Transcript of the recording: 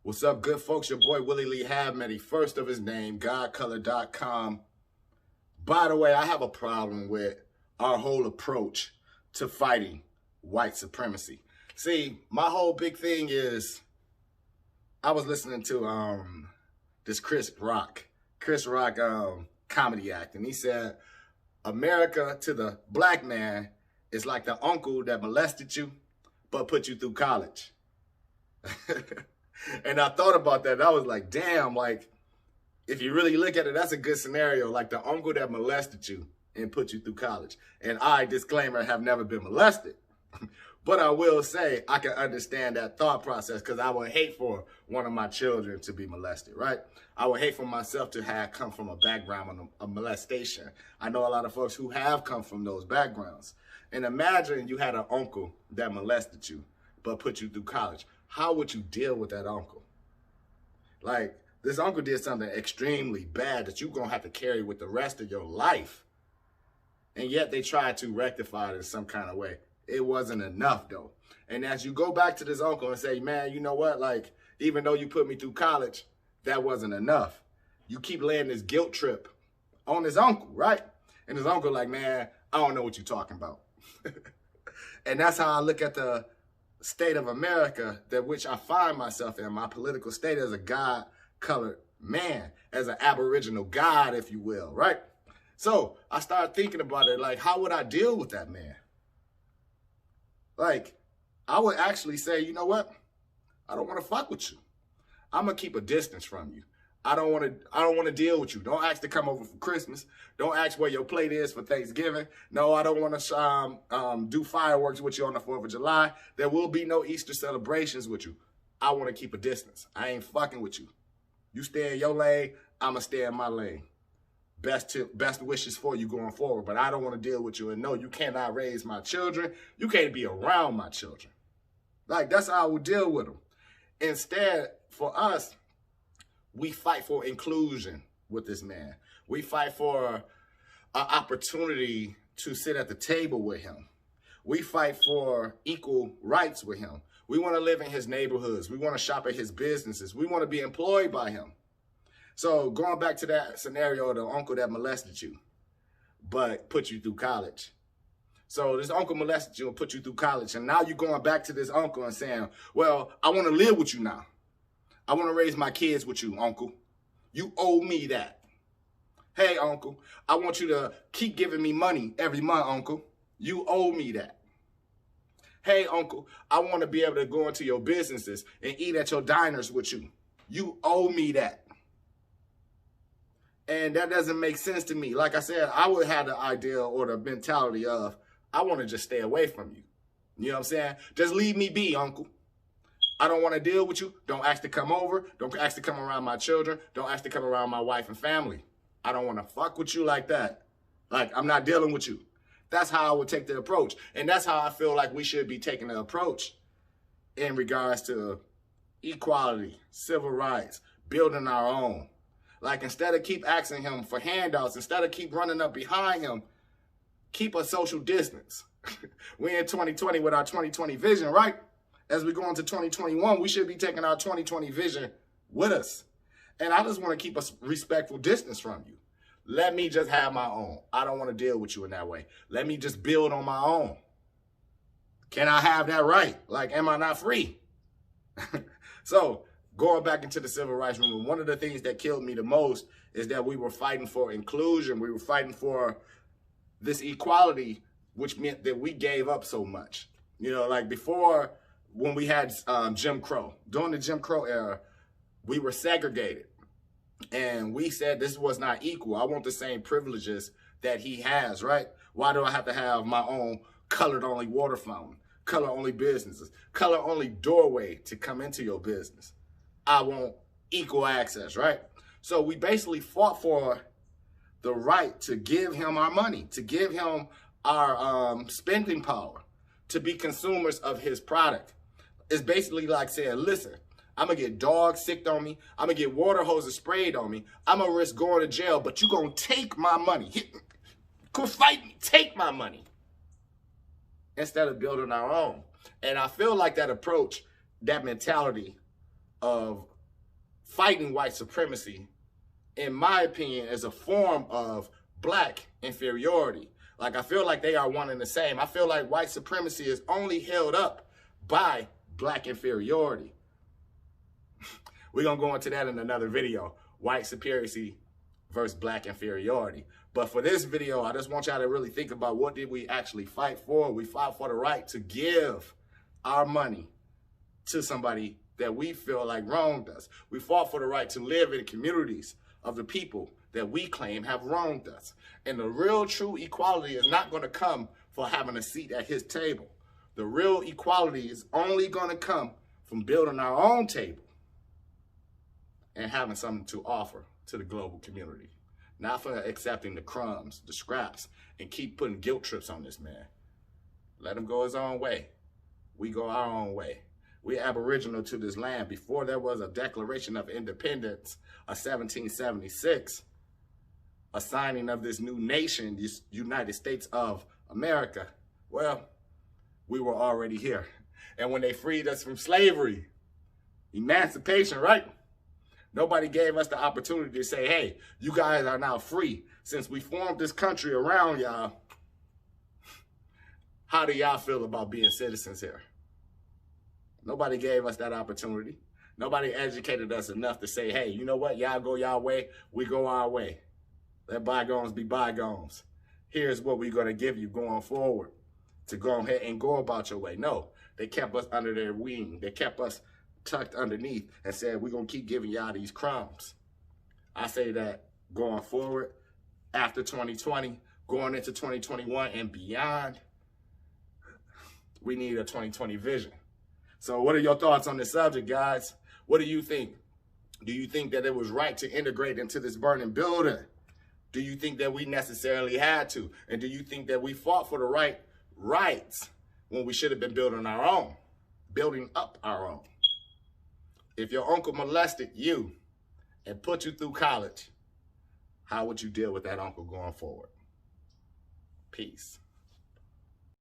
What's up, good folks? Your boy Willie Lee Havmedy, first of his name, godcolor.com. By the way, I have a problem with our whole approach to fighting white supremacy. See, my whole big thing is, I was listening to this Chris Rock comedy act, and he said, America to the black man is like the uncle that molested you, but put you through college. And I thought about that, and I was like, damn, like, if you really look at it, that's a good scenario, like the uncle that molested you and put you through college. And I, disclaimer, have never been molested. But I will say I can understand that thought process, because I would hate for one of my children to be molested, right? I would hate for myself to have come from a background of molestation. I know a lot of folks who have come from those backgrounds. And imagine you had an uncle that molested you, but put you through college. How would you deal with that uncle? Like, this uncle did something extremely bad that you're going to have to carry with the rest of your life. And yet they tried to rectify it in some kind of way. It wasn't enough, though. And as you go back to this uncle and say, man, you know what? Like, even though you put me through college, that wasn't enough. You keep laying this guilt trip on his uncle, right? And his uncle like, man, I don't know what you're talking about. And that's how I look at the state of America, that which I find myself in, my political state, as a God-colored man, as an aboriginal God, if you will, right? So I started thinking about it, like, how would I deal with that man? Like, I would actually say, you know what? I don't want to fuck with you. I'm gonna keep a distance from you. I don't want to deal with you. Don't ask to come over for Christmas. Don't ask where your plate is for Thanksgiving. No, I don't want to do fireworks with you on the 4th of July. There will be no Easter celebrations with you. I want to keep a distance. I ain't fucking with you. You stay in your lane, I'm going to stay in my lane. Best wishes for you going forward, but I don't want to deal with you. And no, you cannot raise my children. You can't be around my children. Like, that's how I would deal with them. Instead, for us, we fight for inclusion with this man. We fight for an opportunity to sit at the table with him. We fight for equal rights with him. We want to live in his neighborhoods. We want to shop at his businesses. We want to be employed by him. So going back to that scenario of the uncle that molested you, but put you through college. So this uncle molested you and put you through college. And now you're going back to this uncle and saying, well, I want to live with you now. I want to raise my kids with you, uncle. You owe me that. Hey, uncle, I want you to keep giving me money every month, uncle. You owe me that. Hey, uncle, I want to be able to go into your businesses and eat at your diners with you. You owe me that. And that doesn't make sense to me. Like I said, I would have the idea or the mentality of, I want to just stay away from you. You know what I'm saying? Just leave me be, uncle. I don't want to deal with you. Don't ask to come over. Don't ask to come around my children. Don't ask to come around my wife and family. I don't want to fuck with you like that. Like, I'm not dealing with you. That's how I would take the approach. And that's how I feel like we should be taking the approach in regards to equality, civil rights, building our own. Like, instead of keep asking him for handouts, instead of keep running up behind him, keep a social distance. We're in 2020 with our 2020 vision, right? As we go into 2021, we should be taking our 2020 vision with us. And I just want to keep a respectful distance from you. Let me just have my own. I don't want to deal with you in that way. Let me just build on my own. Can I have that right? Like, am I not free? So, going back into the civil rights movement, one of the things that killed me the most is that we were fighting for inclusion. We were fighting for this equality, which meant that we gave up so much. You know, like before, when we had Jim Crow, during the Jim Crow era, we were segregated. And we said this was not equal. I want the same privileges that he has, right? Why do I have to have my own colored-only water fountain, color-only businesses, color-only doorway to come into your business? I want equal access, right? So we basically fought for the right to give him our money, to give him our spending power, to be consumers of his product. It's basically like saying, listen, I'm going to get dogs sicked on me. I'm going to get water hoses sprayed on me. I'm going to risk going to jail, but you're going to take my money. Quit fighting me. Take my money. Instead of building our own. And I feel like that approach, that mentality of fighting white supremacy, in my opinion, is a form of black inferiority. Like, I feel like they are one and the same. I feel like white supremacy is only held up by black inferiority. We're going to go into that in another video. White supremacy versus black inferiority. But for this video, I just want y'all to really think about, what did we actually fight for? We fought for the right to give our money to somebody that we feel like wronged us. We fought for the right to live in communities of the people that we claim have wronged us. And the real true equality is not going to come for having a seat at his table. The real equality is only going to come from building our own table and having something to offer to the global community. Not for accepting the crumbs, the scraps, and keep putting guilt trips on this man. Let him go his own way. We go our own way. We're aboriginal to this land. Before there was a Declaration of Independence of 1776, a signing of this new nation, this United States of America, well, we were already here. And when they freed us from slavery, emancipation, right? Nobody gave us the opportunity to say, hey, you guys are now free. Since we formed this country around y'all, how do y'all feel about being citizens here? Nobody gave us that opportunity. Nobody educated us enough to say, hey, you know what? Y'all go y'all way, we go our way. Let bygones be bygones. Here's what we're going to give you going forward to go ahead and go about your way. No, they kept us under their wing. They kept us tucked underneath and said, we're going to keep giving y'all these crumbs. I say that going forward, after 2020, going into 2021 and beyond, we need a 2020 vision. So what are your thoughts on this subject, guys? What do you think? Do you think that it was right to integrate into this burning building? Do you think that we necessarily had to? And do you think that we fought for the rights when we should have been building our own, building up our own? If your uncle molested you and put you through college, how would you deal with that uncle going forward? Peace.